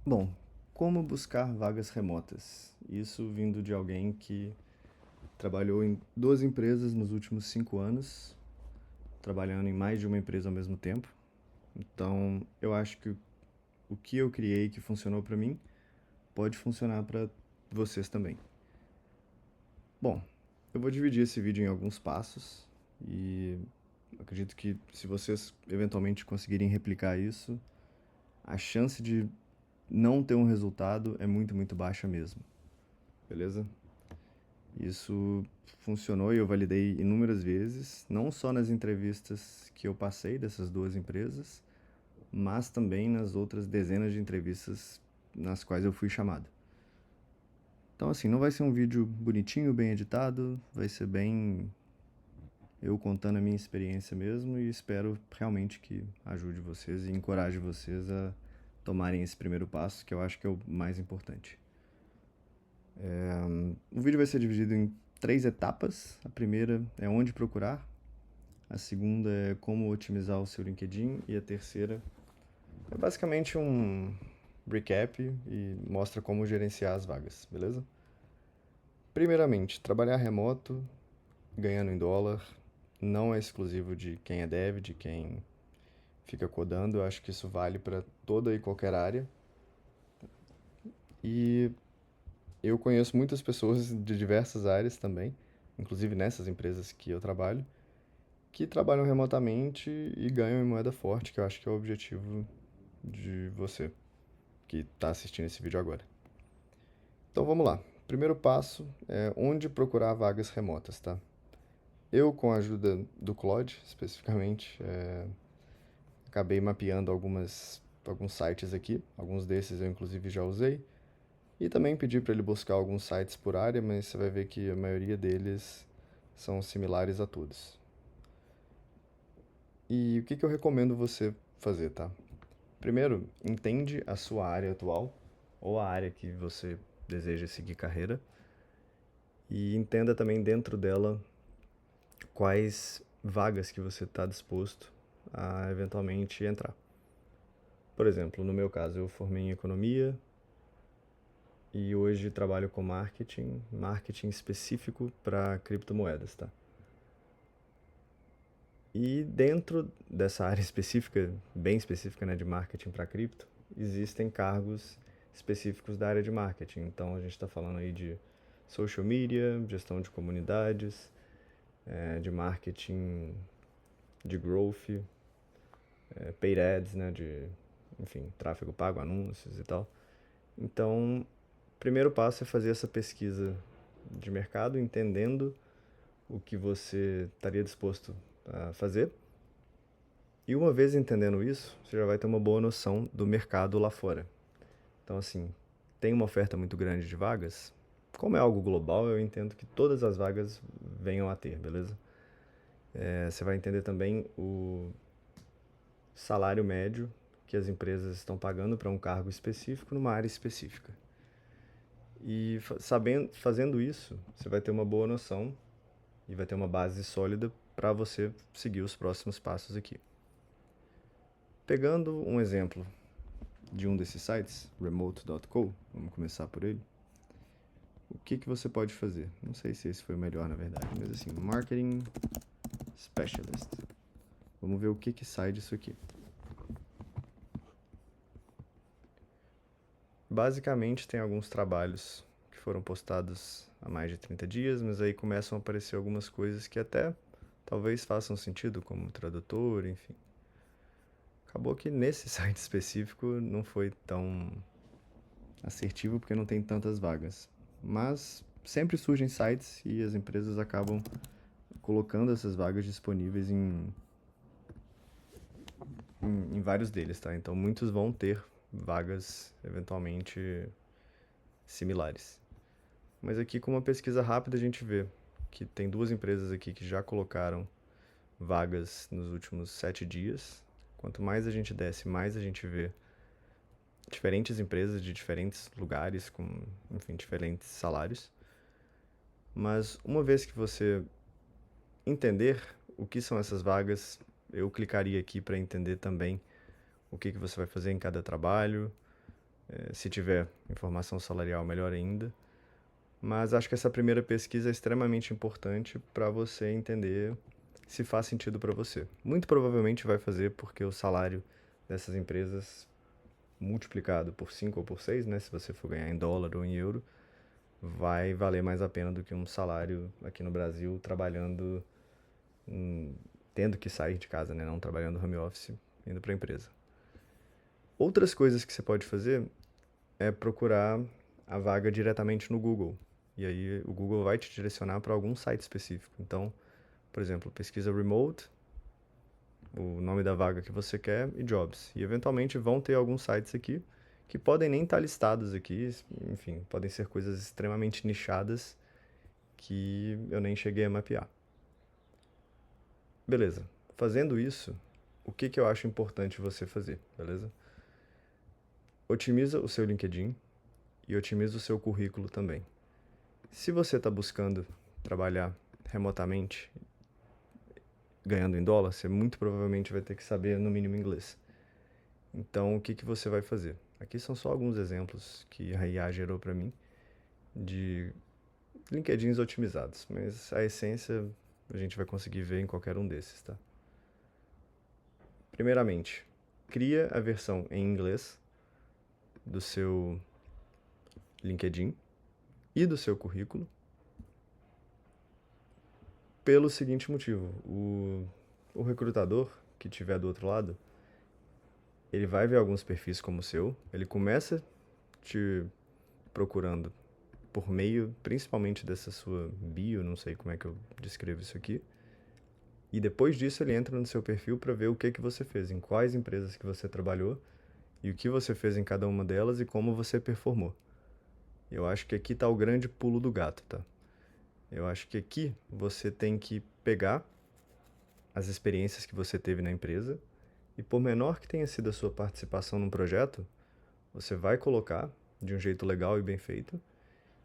Bom, como buscar vagas remotas? Isso vindo de alguém que trabalhou em duas empresas nos últimos 5 anos, trabalhando em mais de uma empresa ao mesmo tempo. Então, eu acho que o que eu criei que funcionou para mim pode funcionar para vocês também. Bom, eu vou dividir esse vídeo em alguns passos e acredito que se vocês eventualmente conseguirem replicar isso, a chance de não ter um resultado é muito, muito baixa mesmo. Beleza? Isso funcionou e eu validei inúmeras vezes, não só nas entrevistas que eu passei dessas duas empresas, mas também nas outras dezenas de entrevistas nas quais eu fui chamado. Então, assim, não vai ser um vídeo bonitinho, bem editado, vai ser bem eu contando a minha experiência mesmo e espero realmente que ajude vocês e encoraje vocês a tomarem esse primeiro passo, que eu acho que é o mais importante. O vídeo vai ser dividido em 3 etapas. A primeira é onde procurar, a segunda é como otimizar o seu LinkedIn e a terceira é basicamente um recap e mostra como gerenciar as vagas, beleza? Primeiramente, trabalhar remoto, ganhando em dólar, não é exclusivo de quem é dev, de quem fica codando. Eu acho que isso vale para toda e qualquer área. E eu conheço muitas pessoas de diversas áreas também, inclusive nessas empresas que eu trabalho, que trabalham remotamente e ganham em moeda forte, que eu acho que é o objetivo de você que está assistindo esse vídeo agora. Então vamos lá. Primeiro passo é onde procurar vagas remotas, tá? Eu, com a ajuda do Claude, especificamente, acabei mapeando alguns sites aqui. Alguns desses eu, inclusive, já usei. E também pedi para ele buscar alguns sites por área, mas você vai ver que a maioria deles são similares a todos. E o que eu recomendo você fazer, tá? Primeiro, entende a sua área atual, ou a área que você deseja seguir carreira, e entenda também dentro dela quais vagas que você está disposto a eventualmente entrar. Por exemplo, no meu caso, eu formei em economia e hoje trabalho com marketing específico para criptomoedas, tá? E dentro dessa área específica, bem específica, né, de marketing para cripto, existem cargos específicos da área de marketing. Então a gente está falando aí de social media, gestão de comunidades, de marketing de growth, paid ads, né, enfim, tráfego pago, anúncios e tal. Então, o primeiro passo é fazer essa pesquisa de mercado, entendendo o que você estaria disposto a fazer. E uma vez entendendo isso, você já vai ter uma boa noção do mercado lá fora. Então, assim, tem uma oferta muito grande de vagas. Como é algo global, eu entendo que todas as vagas venham a ter, beleza? Você vai entender também o salário médio que as empresas estão pagando para um cargo específico numa área específica. E fazendo isso, você vai ter uma boa noção e vai ter uma base sólida para você seguir os próximos passos aqui. Pegando um exemplo de um desses sites, remote.co, vamos começar por ele. O que você pode fazer? Não sei se esse foi o melhor, na verdade, mas assim, Marketing Specialist. Vamos ver o que sai disso aqui. Basicamente, tem alguns trabalhos que foram postados há mais de 30 dias, mas aí começam a aparecer algumas coisas que até talvez façam sentido, como tradutor, enfim. Acabou que nesse site específico não foi tão assertivo porque não tem tantas vagas. Mas sempre surgem sites e as empresas acabam colocando essas vagas disponíveis em vários deles, tá? Então muitos vão ter vagas eventualmente similares. Mas aqui com uma pesquisa rápida a gente vê que tem duas empresas aqui que já colocaram vagas nos últimos 7 dias. Quanto mais a gente desce, mais a gente vê diferentes empresas de diferentes lugares, com, enfim, diferentes salários. Mas uma vez que você entender o que são essas vagas, eu clicaria aqui para entender também o que você vai fazer em cada trabalho, Se tiver informação salarial, melhor ainda. Mas acho que essa primeira pesquisa é extremamente importante para você entender se faz sentido para você. Muito provavelmente vai fazer, porque o salário dessas empresas multiplicado por 5 ou por 6, né, se você for ganhar em dólar ou em euro, vai valer mais a pena do que um salário aqui no Brasil trabalhando, tendo que sair de casa, né, não trabalhando home office, indo para a empresa. Outras coisas que você pode fazer é procurar a vaga diretamente no Google. E aí o Google vai te direcionar para algum site específico. Então, por exemplo, pesquisa remote, o nome da vaga que você quer e jobs. E eventualmente vão ter alguns sites aqui que podem nem estar listados aqui, enfim, podem ser coisas extremamente nichadas que eu nem cheguei a mapear. Beleza. Fazendo isso, o que que eu acho importante você fazer, beleza? Otimiza o seu LinkedIn e otimiza o seu currículo também. Se você está buscando trabalhar remotamente, ganhando em dólar, você muito provavelmente vai ter que saber no mínimo inglês. Então, o que que você vai fazer? Aqui são só alguns exemplos que a IA gerou para mim de LinkedIns otimizados, mas a essência a gente vai conseguir ver em qualquer um desses, tá? Primeiramente, cria a versão em inglês do seu LinkedIn e do seu currículo pelo seguinte motivo: o recrutador que tiver do outro lado, ele vai ver alguns perfis como o seu, ele começa te procurando por meio principalmente dessa sua bio, não sei como é que eu descrevo isso aqui, e depois disso ele entra no seu perfil para ver o que que você fez, em quais empresas que você trabalhou e o que você fez em cada uma delas e como você performou. Eu acho que aqui está o grande pulo do gato, tá? Eu acho que aqui você tem que pegar as experiências que você teve na empresa e, por menor que tenha sido a sua participação num projeto, você vai colocar de um jeito legal e bem feito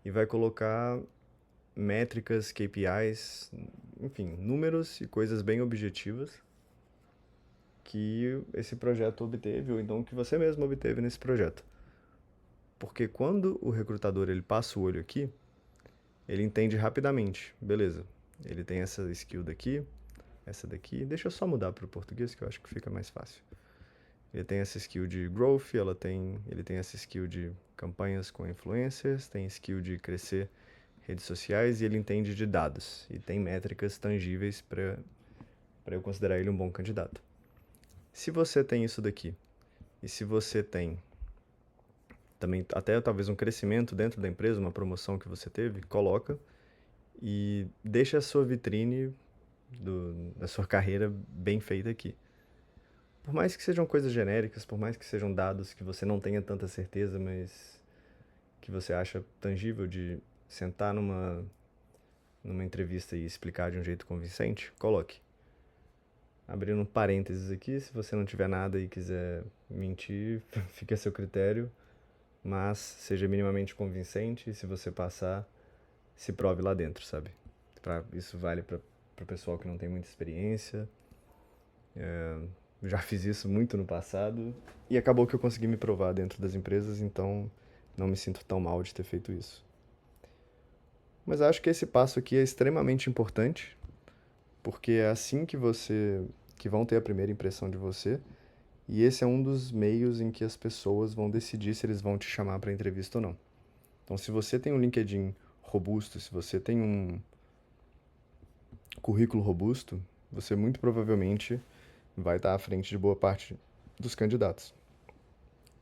e vai colocar métricas, KPIs, enfim, números e coisas bem objetivas que esse projeto obteve ou então que você mesmo obteve nesse projeto. Porque quando o recrutador ele passa o olho aqui, ele entende rapidamente, beleza, ele tem essa skill daqui, essa daqui, deixa eu só mudar para o português que eu acho que fica mais fácil. Ele tem essa skill de growth, ele tem essa skill de campanhas com influencers, tem skill de crescer redes sociais e ele entende de dados e tem métricas tangíveis para eu considerar ele um bom candidato. Se você tem isso daqui e se você tem também até talvez um crescimento dentro da empresa, uma promoção que você teve, coloca e deixa a sua vitrine da sua carreira bem feita aqui. Por mais que sejam coisas genéricas, por mais que sejam dados que você não tenha tanta certeza, mas que você acha tangível de sentar numa entrevista e explicar de um jeito convincente, coloque. Abrindo um parênteses aqui, se você não tiver nada e quiser mentir, fique a seu critério, mas seja minimamente convincente e se você passar, se prove lá dentro, sabe? Isso vale para o pessoal que não tem muita experiência. Já fiz isso muito no passado e acabou que eu consegui me provar dentro das empresas, então não me sinto tão mal de ter feito isso. Mas acho que esse passo aqui é extremamente importante, porque é assim que vão ter a primeira impressão de você, e esse é um dos meios em que as pessoas vão decidir se eles vão te chamar para entrevista ou não. Então, se você tem um LinkedIn robusto, se você tem um currículo robusto, você muito provavelmente vai estar à frente de boa parte dos candidatos.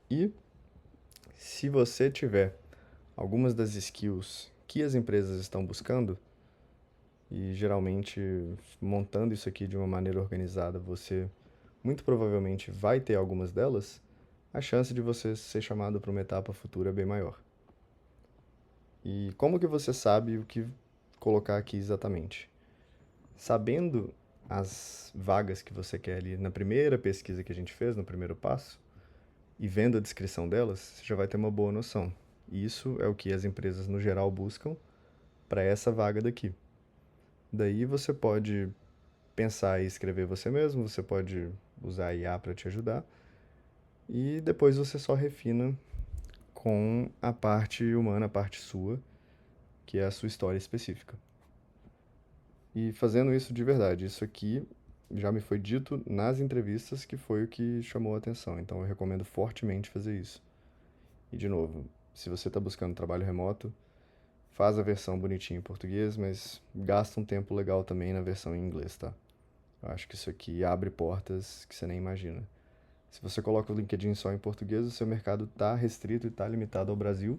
E se você tiver algumas das skills que as empresas estão buscando, e geralmente montando isso aqui de uma maneira organizada, você muito provavelmente vai ter algumas delas, a chance de você ser chamado para uma etapa futura é bem maior. E como que você sabe o que colocar aqui exatamente? Sabendo as vagas que você quer ali na primeira pesquisa que a gente fez, no primeiro passo, e vendo a descrição delas, você já vai ter uma boa noção. E isso é o que as empresas no geral buscam para essa vaga daqui. Daí você pode pensar e escrever você mesmo, você pode usar a IA para te ajudar, e depois você só refina com a parte humana, a parte sua, que é a sua história específica. E fazendo isso de verdade, isso aqui já me foi dito nas entrevistas que foi o que chamou a atenção, então eu recomendo fortemente fazer isso. E de novo, se você está buscando trabalho remoto, faz a versão bonitinha em português, mas gasta um tempo legal também na versão em inglês, tá? Eu acho que isso aqui abre portas que você nem imagina. Se você coloca o LinkedIn só em português, o seu mercado está restrito e está limitado ao Brasil.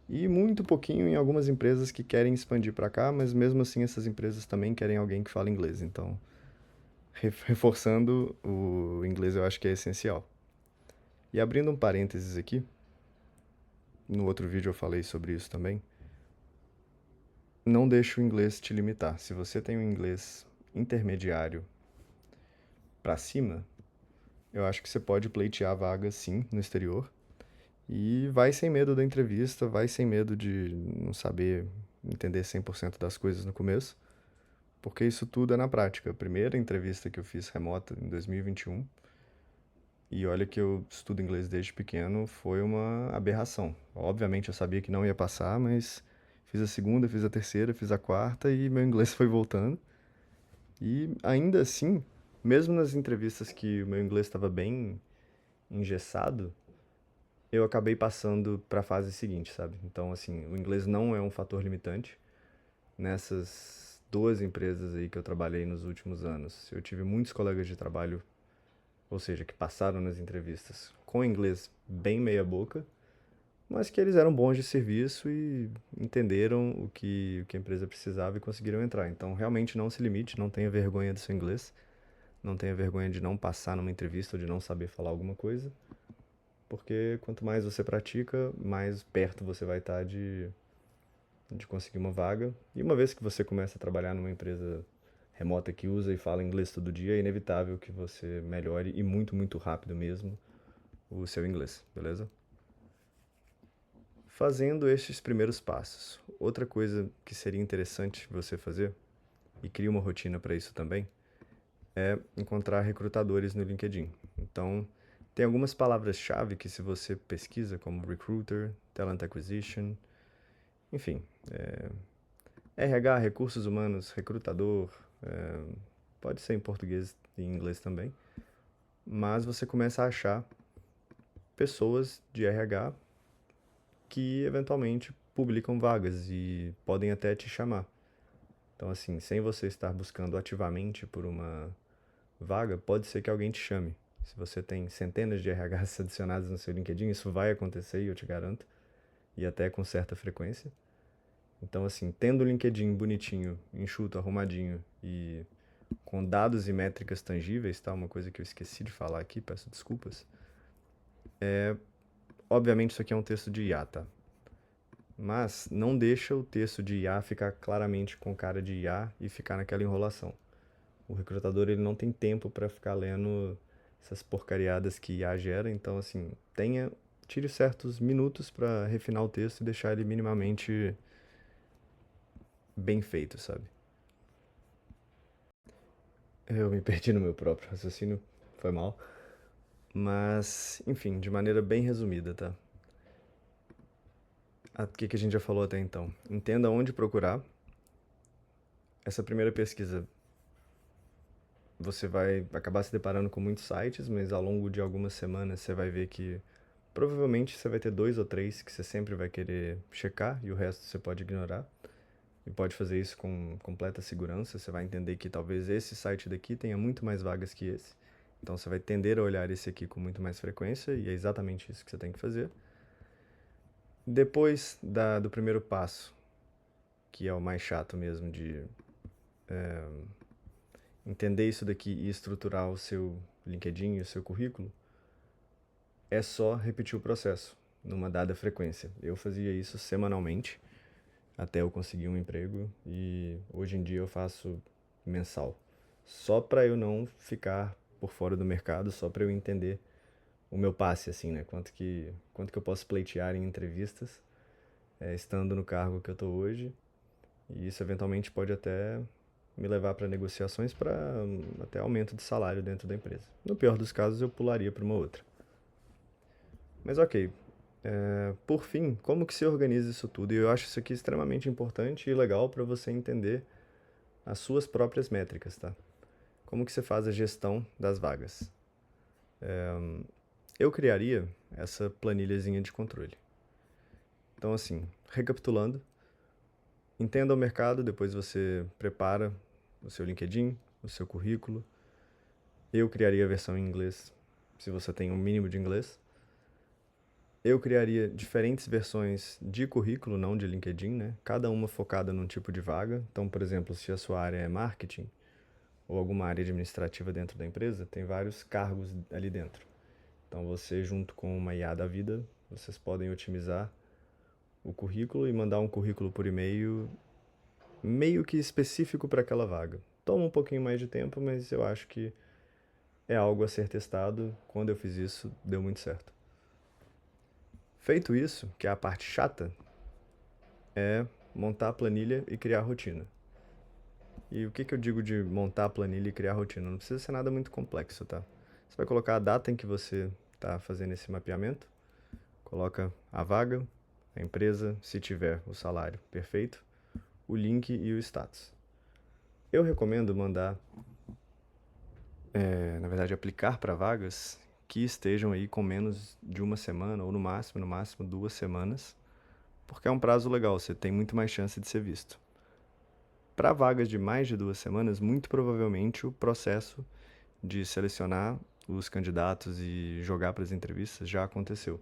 E muito pouquinho em algumas empresas que querem expandir para cá, mas mesmo assim essas empresas também querem alguém que fala inglês. Então, reforçando, o inglês eu acho que é essencial. E abrindo um parênteses aqui, no outro vídeo eu falei sobre isso também, não deixe o inglês te limitar. Se você tem um inglês intermediário para cima, eu acho que você pode pleitear vagas sim no exterior. E vai sem medo da entrevista, vai sem medo de não saber entender 100% das coisas no começo, porque isso tudo é na prática. A primeira entrevista que eu fiz remota em 2021, e olha que eu estudo inglês desde pequeno, foi uma aberração. Obviamente eu sabia que não ia passar, mas fiz a segunda, fiz a terceira, fiz a quarta e meu inglês foi voltando. E ainda assim, mesmo nas entrevistas que o meu inglês estava bem engessado, eu acabei passando para a fase seguinte, sabe? Então, assim, o inglês não é um fator limitante. Nessas duas empresas aí que eu trabalhei nos últimos anos, eu tive muitos colegas de trabalho, ou seja, que passaram nas entrevistas com inglês bem meia boca, mas que eles eram bons de serviço e entenderam o que a empresa precisava e conseguiram entrar. Então, realmente não se limite, não tenha vergonha do seu inglês, não tenha vergonha de não passar numa entrevista ou de não saber falar alguma coisa, porque quanto mais você pratica, mais perto você vai estar de conseguir uma vaga. E uma vez que você começa a trabalhar numa empresa remota que usa e fala inglês todo dia, é inevitável que você melhore e muito, muito rápido mesmo o seu inglês, beleza? Fazendo estes primeiros passos. Outra coisa que seria interessante você fazer, e cria uma rotina para isso também, é encontrar recrutadores no LinkedIn. Então, tem algumas palavras-chave que se você pesquisa, como recruiter, talent acquisition, enfim, RH, recursos humanos, recrutador, pode ser em português e em inglês também, mas você começa a achar pessoas de RH que eventualmente publicam vagas e podem até te chamar. Então, assim, sem você estar buscando ativamente por uma vaga, pode ser que alguém te chame. Se você tem centenas de RHs adicionados no seu LinkedIn, isso vai acontecer, eu te garanto, e até com certa frequência. Então, assim, tendo o LinkedIn bonitinho, enxuto, arrumadinho e com dados e métricas tangíveis, tá? Uma coisa que eu esqueci de falar aqui, peço desculpas. Obviamente isso aqui é um texto de IA, tá? Mas não deixa o texto de IA ficar claramente com cara de IA e ficar naquela enrolação. O recrutador ele não tem tempo para ficar lendo essas porcariadas que IA gera, então assim, tire certos minutos para refinar o texto e deixar ele minimamente bem feito, sabe? Eu me perdi no meu próprio raciocínio, foi mal. Mas, enfim, de maneira bem resumida, tá? O que a gente já falou até então? Entenda onde procurar. Essa primeira pesquisa, você vai acabar se deparando com muitos sites, mas ao longo de algumas semanas você vai ver que provavelmente você vai ter dois ou três que você sempre vai querer checar e o resto você pode ignorar. E pode fazer isso com completa segurança. Você vai entender que talvez esse site daqui tenha muito mais vagas que esse. Então você vai tender a olhar esse aqui com muito mais frequência e é exatamente isso que você tem que fazer. Depois do primeiro passo, que é o mais chato mesmo de entender isso daqui e estruturar o seu LinkedIn e o seu currículo, é só repetir o processo numa dada frequência. Eu fazia isso semanalmente até eu conseguir um emprego e hoje em dia eu faço mensal. Só para eu não ficar por fora do mercado, só para eu entender o meu passe, assim, né? Quanto que eu posso pleitear em entrevistas, estando no cargo que eu tô hoje. E isso eventualmente pode até me levar para negociações para até aumento de salário dentro da empresa. No pior dos casos, eu pularia para uma outra. Mas ok, Por fim, como que se organiza isso tudo? E eu acho isso aqui extremamente importante e legal para você entender as suas próprias métricas, tá? Como que você faz a gestão das vagas? Eu criaria essa planilhazinha de controle. Então, assim, recapitulando, entenda o mercado, depois você prepara o seu LinkedIn, o seu currículo. Eu criaria a versão em inglês, se você tem um mínimo de inglês. Eu criaria diferentes versões de currículo, não de LinkedIn, né? Cada uma focada num tipo de vaga. Então, por exemplo, se a sua área é marketing ou alguma área administrativa dentro da empresa, tem vários cargos ali dentro. Então, você, junto com uma IA da vida, vocês podem otimizar o currículo e mandar um currículo por e-mail meio que específico para aquela vaga. Toma um pouquinho mais de tempo, mas eu acho que é algo a ser testado. Quando eu fiz isso, deu muito certo. Feito isso, que é a parte chata, é montar a planilha e criar a rotina. E o que que eu digo de montar a planilha e criar a rotina? Não precisa ser nada muito complexo, tá? Você vai colocar a data em que você está fazendo esse mapeamento, coloca a vaga, a empresa, se tiver o salário, perfeito, o link e o status. Eu recomendo mandar, na verdade, aplicar para vagas que estejam aí com menos de uma semana ou no máximo 2 semanas, porque é um prazo legal, você tem muito mais chance de ser visto. Para vagas de mais de 2 semanas, muito provavelmente o processo de selecionar os candidatos e jogar para as entrevistas já aconteceu.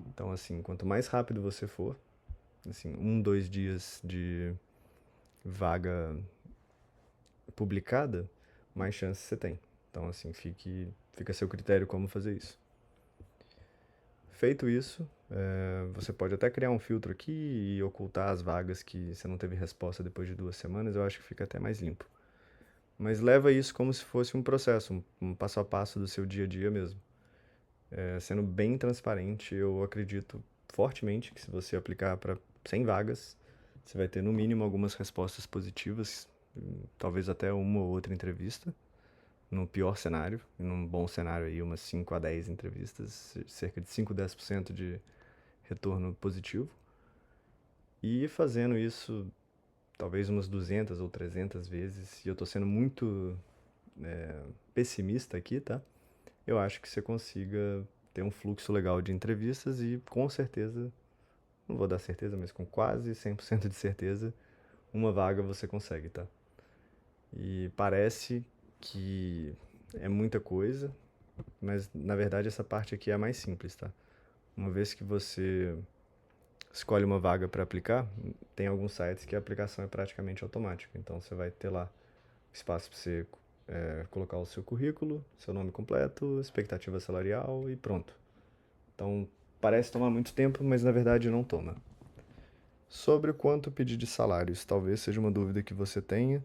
Então, assim, quanto mais rápido você for, assim, 2 dias de vaga publicada, mais chances você tem. Então, assim, fica a seu critério como fazer isso. Feito isso, você pode até criar um filtro aqui e ocultar as vagas que você não teve resposta depois de 2 semanas, eu acho que fica até mais limpo. Mas leva isso como se fosse um processo, um passo a passo do seu dia a dia mesmo. Sendo bem transparente, eu acredito fortemente que se você aplicar para 100 vagas, você vai ter no mínimo algumas respostas positivas, talvez até uma ou outra entrevista, no pior cenário, num bom cenário aí umas 5 a 10 entrevistas, cerca de 5 a 10% de retorno positivo. E fazendo isso talvez umas 200 ou 300 vezes, e eu tô sendo muito pessimista aqui, tá? Eu acho que você consiga ter um fluxo legal de entrevistas e com certeza, não vou dar certeza, mas com quase 100% de certeza, uma vaga você consegue, tá? E parece que é muita coisa, mas na verdade essa parte aqui é a mais simples, tá? Uma vez que você escolhe uma vaga para aplicar, tem alguns sites que a aplicação é praticamente automática. Então você vai ter lá espaço para você colocar o seu currículo, seu nome completo, expectativa salarial e pronto. Então parece tomar muito tempo, mas na verdade não toma. Sobre o quanto pedir de salários, talvez seja uma dúvida que você tenha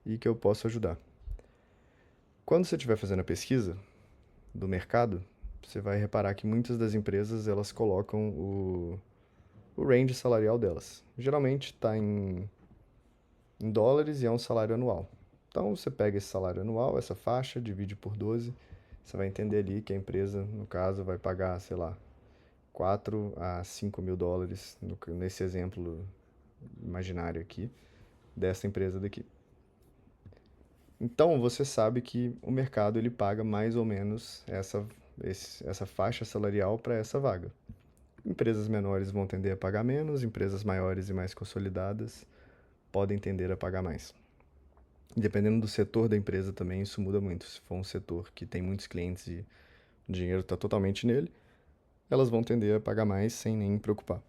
e que eu possa ajudar. Quando você estiver fazendo a pesquisa do mercado, você vai reparar que muitas das empresas elas colocam o range salarial delas. Geralmente está em dólares e é um salário anual. Então você pega esse salário anual, essa faixa, divide por 12, você vai entender ali que a empresa, no caso, vai pagar, sei lá, 4 a 5 mil dólares, nesse exemplo imaginário aqui, dessa empresa daqui. Então você sabe que o mercado ele paga mais ou menos essa faixa salarial para essa vaga. Empresas menores vão tender a pagar menos, empresas maiores e mais consolidadas podem tender a pagar mais. Dependendo do setor da empresa também, isso muda muito. Se for um setor que tem muitos clientes e o dinheiro está totalmente nele, elas vão tender a pagar mais sem nem preocupar.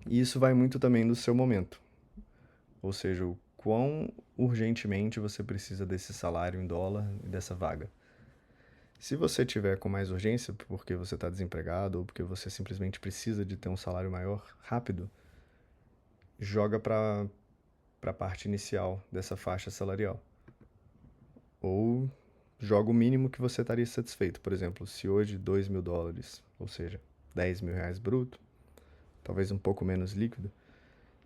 E isso vai muito também do seu momento. Ou seja, o quão urgentemente você precisa desse salário em dólar e dessa vaga. Se você tiver com mais urgência, porque você está desempregado ou porque você simplesmente precisa de ter um salário maior rápido, joga para a parte inicial dessa faixa salarial. Ou joga o mínimo que você estaria satisfeito. Por exemplo, se hoje 2 mil dólares, ou seja, 10 mil reais bruto, talvez um pouco menos líquido,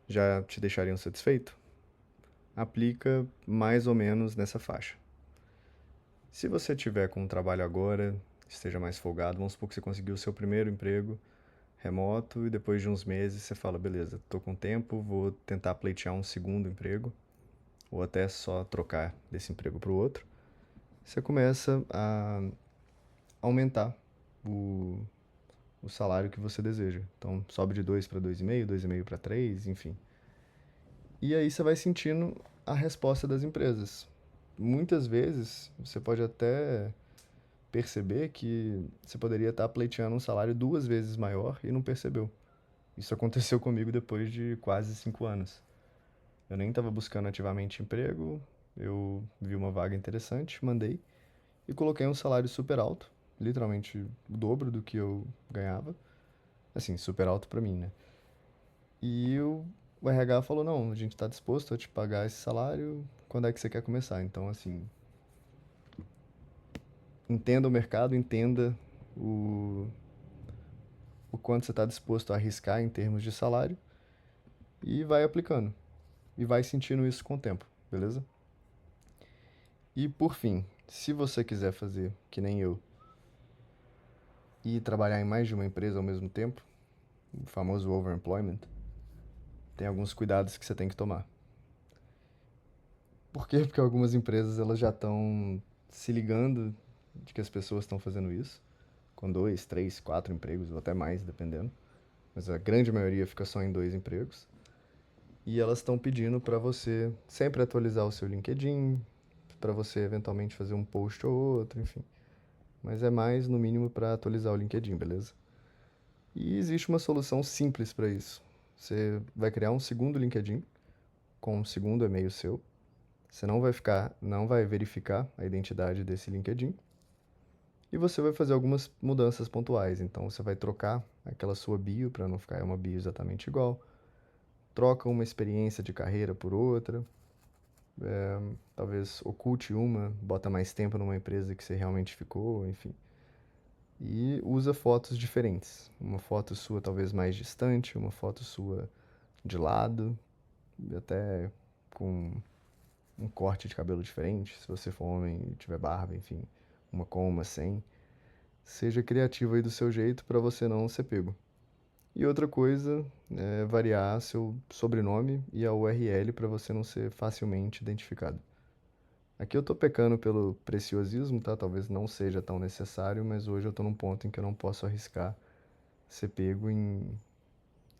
já te deixariam satisfeito, aplica mais ou menos nessa faixa. Se você tiver com um trabalho agora, esteja mais folgado. Vamos supor que você conseguiu o seu primeiro emprego remoto e depois de uns meses você fala, beleza, tô com tempo, vou tentar pleitear um segundo emprego ou até só trocar desse emprego para o outro. Você começa a aumentar o, o salário que você deseja. Então, sobe de 2 para 2,5, 2,5 para 3, enfim. E aí você vai sentindo a resposta das empresas. Muitas vezes, você pode até perceber que você poderia estar pleiteando um salário 2 vezes maior e não percebeu. Isso aconteceu comigo depois de quase 5 anos. Eu nem estava buscando ativamente emprego, eu vi uma vaga interessante, mandei e coloquei um salário super alto, literalmente o dobro do que eu ganhava. Assim, super alto pra mim, né? E o RH falou: não, a gente tá disposto a te pagar esse salário, quando é que você quer começar? Então, assim, entenda o mercado, entenda o, o quanto você está disposto a arriscar em termos de salário e vai aplicando. E vai sentindo isso com o tempo, beleza? E por fim, se você quiser fazer que nem eu e trabalhar em mais de uma empresa ao mesmo tempo, o famoso overemployment, tem alguns cuidados que você tem que tomar. Por quê? Porque algumas empresas elas já estão se ligando de que as pessoas estão fazendo isso, com 2, 3, 4 empregos ou até mais, dependendo. Mas a grande maioria fica só em 2 empregos. E elas estão pedindo para você sempre atualizar o seu LinkedIn, para você eventualmente fazer um post ou outro, enfim. Mas é mais, no mínimo, para atualizar o LinkedIn, beleza? E existe uma solução simples para isso. Você vai criar um segundo LinkedIn com um segundo e-mail seu. Você não vai verificar a identidade desse LinkedIn. E você vai fazer algumas mudanças pontuais. Então você vai trocar aquela sua bio para não ficar uma bio exatamente igual. Troca uma experiência de carreira por outra. Talvez oculte uma, bota mais tempo numa empresa que você realmente ficou, enfim. E usa fotos diferentes. Uma foto sua talvez mais distante, uma foto sua de lado, e até com um corte de cabelo diferente, se você for homem e tiver barba, enfim, uma com, uma sem. Seja criativo aí do seu jeito para você não ser pego. E outra coisa é variar seu sobrenome e a URL para você não ser facilmente identificado. Aqui eu tô pecando pelo preciosismo, tá? Talvez não seja tão necessário, mas hoje eu tô num ponto em que eu não posso arriscar ser pego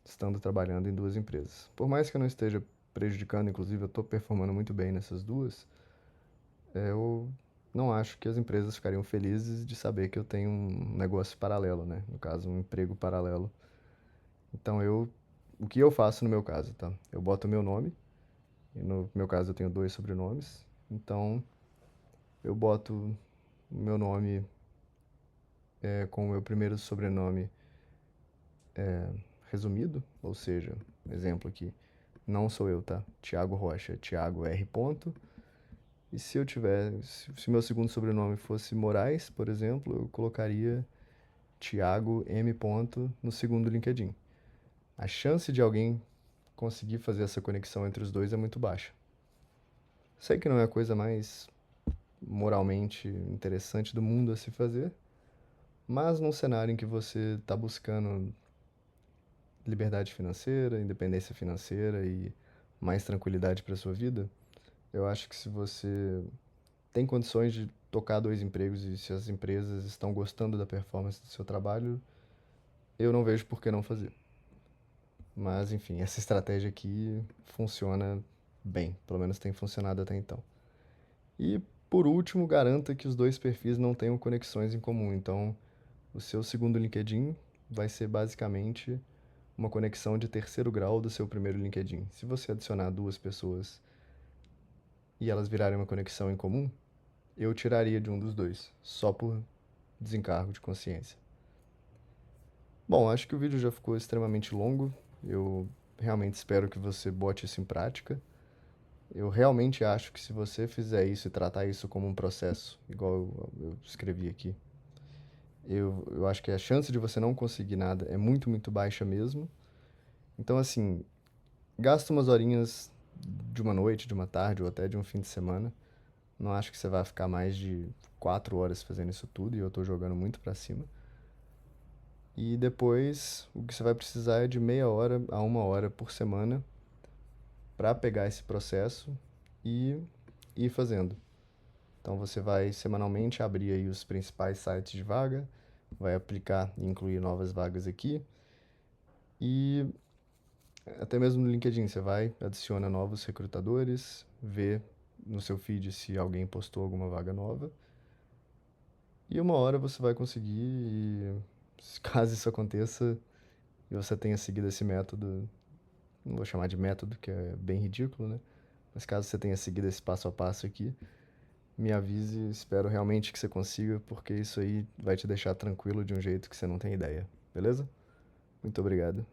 estando trabalhando em 2 empresas. Por mais que eu não esteja prejudicando, inclusive eu tô performando muito bem nessas duas, eu não acho que as empresas ficariam felizes de saber que eu tenho um negócio paralelo, né? No caso, um emprego paralelo. Então o que eu faço no meu caso, tá? Eu boto o meu nome, e no meu caso eu tenho 2 sobrenomes, então eu boto o meu nome com o meu primeiro sobrenome resumido, ou seja, exemplo aqui, não sou eu, tá? Thiago Rocha, Thiago R. Ponto. E se meu segundo sobrenome fosse Moraes, por exemplo, eu colocaria Thiago M. Ponto no segundo LinkedIn. A chance de alguém conseguir fazer essa conexão entre os dois é muito baixa. Sei que não é a coisa mais moralmente interessante do mundo a se fazer, mas num cenário em que você está buscando liberdade financeira, independência financeira e mais tranquilidade para sua vida, eu acho que se você tem condições de tocar 2 empregos e se as empresas estão gostando da performance do seu trabalho, eu não vejo por que não fazer. Mas, enfim, essa estratégia aqui funciona bem, pelo menos tem funcionado até então. E, por último, garanta que os 2 perfis não tenham conexões em comum. Então, o seu segundo LinkedIn vai ser basicamente uma conexão de terceiro grau do seu primeiro LinkedIn. Se você adicionar 2 pessoas e elas virarem uma conexão em comum, eu tiraria de um dos dois, só por desencargo de consciência. Bom, acho que o vídeo já ficou extremamente longo. Eu realmente espero que você bote isso em prática. Eu realmente acho que se você fizer isso e tratar isso como um processo, igual eu escrevi aqui, eu acho que a chance de você não conseguir nada é muito, muito baixa mesmo. Então, assim, gasta umas horinhas de uma noite, de uma tarde ou até de um fim de semana. Não acho que você vai ficar mais de 4 horas fazendo isso tudo e eu tô jogando muito pra cima. E depois, o que você vai precisar é de meia hora a 1 hora por semana para pegar esse processo e ir fazendo. Então você vai semanalmente abrir aí os principais sites de vaga, vai aplicar e incluir novas vagas aqui e até mesmo no LinkedIn você vai, adiciona novos recrutadores, vê no seu feed se alguém postou alguma vaga nova e 1 hora você vai conseguir e caso isso aconteça e você tenha seguido esse método, não vou chamar de método, que é bem ridículo, né? Mas caso você tenha seguido esse passo a passo aqui, me avise, espero realmente que você consiga, porque isso aí vai te deixar tranquilo de um jeito que você não tem ideia, beleza? Muito obrigado.